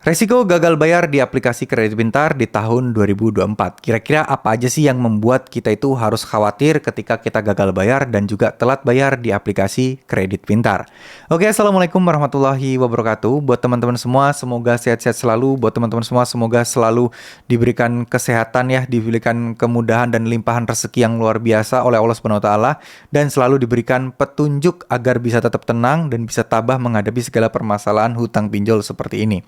Resiko gagal bayar di aplikasi kredit pintar di tahun 2024. Kira-kira apa aja sih yang membuat kita itu harus khawatir ketika kita gagal bayar dan juga telat bayar di aplikasi kredit pintar? Oke, Assalamualaikum warahmatullahi wabarakatuh. Buat teman-teman semua, semoga sehat-sehat selalu. Buat teman-teman semua, semoga selalu diberikan kesehatan ya, diberikan kemudahan dan limpahan rezeki yang luar biasa oleh Allah Subhanahu wa taala, dan selalu diberikan petunjuk agar bisa tetap tenang dan bisa tabah menghadapi segala permasalahan hutang pinjol seperti ini.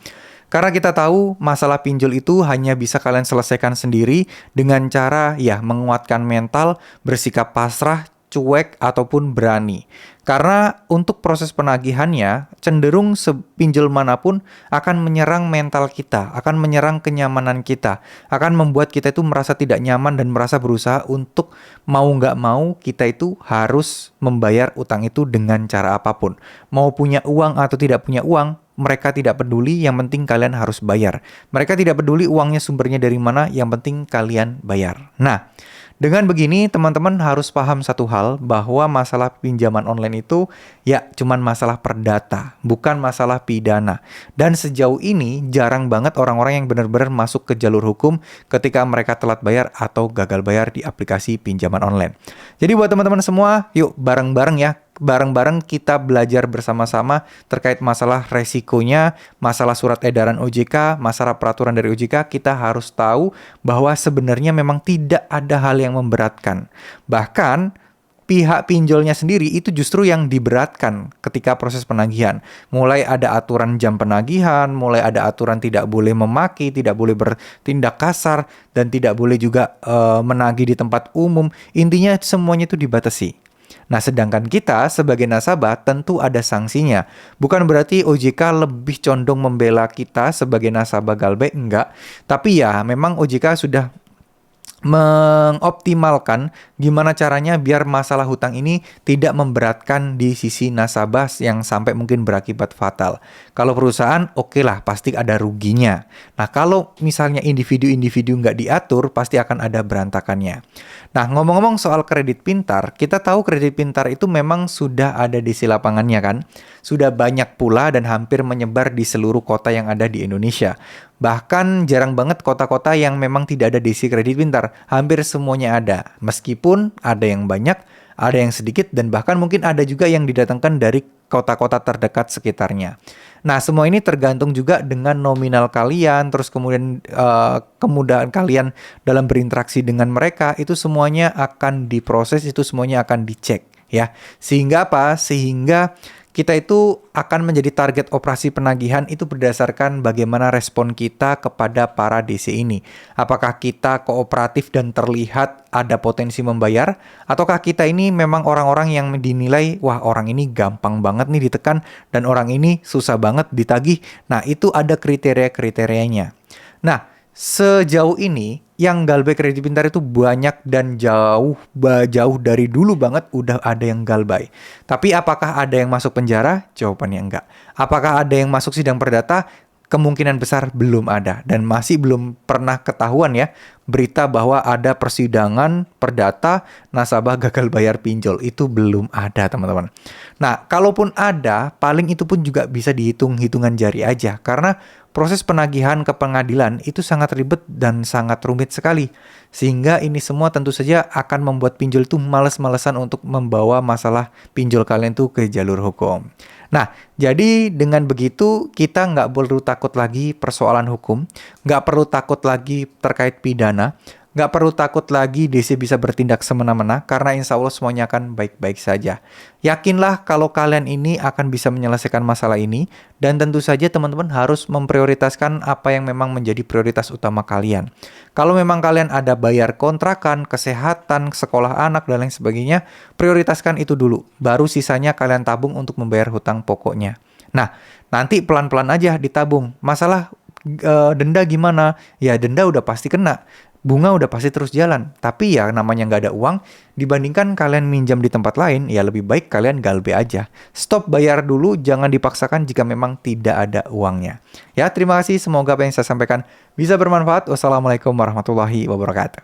Karena kita tahu masalah pinjol itu hanya bisa kalian selesaikan sendiri dengan cara ya menguatkan mental, bersikap pasrah, cuek, ataupun berani. Karena untuk proses penagihannya, cenderung sepinjol manapun akan menyerang mental kita, akan menyerang kenyamanan kita, akan membuat kita itu merasa tidak nyaman dan merasa berusaha untuk mau nggak mau kita itu harus membayar utang itu dengan cara apapun. Mau punya uang atau tidak punya uang, mereka tidak peduli, yang penting kalian harus bayar. Mereka tidak peduli uangnya sumbernya dari mana, yang penting kalian bayar. Nah, dengan begini teman-teman harus paham satu hal, bahwa masalah pinjaman online itu ya cuman masalah perdata, bukan masalah pidana. Dan sejauh ini jarang banget orang-orang yang benar-benar masuk ke jalur hukum ketika mereka telat bayar atau gagal bayar di aplikasi pinjaman online. Jadi buat teman-teman semua, yuk bareng-bareng ya, bareng-bareng kita belajar bersama-sama terkait masalah resikonya, masalah surat edaran OJK, masalah peraturan dari OJK. Kita harus tahu bahwa sebenarnya memang tidak ada hal yang memberatkan. Bahkan pihak pinjolnya sendiri itu justru yang diberatkan ketika proses penagihan. Mulai ada aturan jam penagihan, mulai ada aturan tidak boleh memaki, tidak boleh bertindak kasar, dan tidak boleh juga menagih di tempat umum. Intinya semuanya itu dibatasi. Nah, sedangkan kita sebagai nasabah tentu ada sanksinya. Bukan berarti OJK lebih condong membela kita sebagai nasabah Galbay, enggak. Tapi ya memang OJK sudah mengoptimalkan gimana caranya biar masalah hutang ini tidak memberatkan di sisi nasabah yang sampai mungkin berakibat fatal. Kalau perusahaan, oke lah, pasti ada ruginya. Nah, kalau misalnya individu-individu nggak diatur, pasti akan ada berantakannya. Nah, ngomong-ngomong soal kredit pintar, kita tahu kredit pintar itu memang sudah ada di lapangannya kan? Sudah banyak pula dan hampir menyebar di seluruh kota yang ada di Indonesia. Bahkan jarang banget kota-kota yang memang tidak ada DC kredit pintar. Hampir semuanya ada. Meskipun ada yang banyak, ada yang sedikit, dan bahkan mungkin ada juga yang didatangkan dari kota-kota terdekat sekitarnya. Nah, semua ini tergantung juga dengan nominal kalian, terus kemudian kemudahan kalian dalam berinteraksi dengan mereka, itu semuanya akan diproses, itu semuanya akan dicek ya. Sehingga apa? Sehingga kita itu akan menjadi target operasi penagihan itu berdasarkan bagaimana respon kita kepada para DC ini. Apakah kita kooperatif dan terlihat ada potensi membayar? Ataukah kita ini memang orang-orang yang dinilai, wah orang ini gampang banget nih ditekan, dan orang ini susah banget ditagih. Nah, itu ada kriteria-kriterianya. Nah, sejauh ini yang Galbay Kredit Pintar itu banyak dan jauh dari dulu banget udah ada yang Galbay. Tapi apakah ada yang masuk penjara? Jawabannya enggak. Apakah ada yang masuk sidang perdata? Kemungkinan besar belum ada, dan masih belum pernah ketahuan ya berita bahwa ada persidangan perdata nasabah gagal bayar pinjol. Itu belum ada, teman-teman. Nah, kalaupun ada, paling itu pun juga bisa dihitung hitungan jari aja, karena proses penagihan ke pengadilan itu sangat ribet dan sangat rumit sekali. Sehingga ini semua tentu saja akan membuat pinjol itu males-malesan untuk membawa masalah pinjol kalian tuh ke jalur hukum. Nah, jadi dengan begitu kita nggak perlu takut lagi persoalan hukum, nggak perlu takut lagi terkait pidana, nggak perlu takut lagi DC bisa bertindak semena-mena, karena insya Allah semuanya akan baik-baik saja. Yakinlah kalau kalian ini akan bisa menyelesaikan masalah ini, dan tentu saja teman-teman harus memprioritaskan apa yang memang menjadi prioritas utama kalian. Kalau memang kalian ada bayar kontrakan, kesehatan, sekolah anak, dan lain sebagainya, prioritaskan itu dulu. Baru sisanya kalian tabung untuk membayar hutang pokoknya. Nah, nanti pelan-pelan aja ditabung. Masalah denda gimana? Ya, denda udah pasti kena. Bunga udah pasti terus jalan. Tapi ya namanya nggak ada uang, dibandingkan kalian minjam di tempat lain, ya lebih baik kalian Galbay aja. Stop bayar dulu, jangan dipaksakan jika memang tidak ada uangnya. Ya, terima kasih. Semoga apa yang saya sampaikan bisa bermanfaat. Wassalamualaikum warahmatullahi wabarakatuh.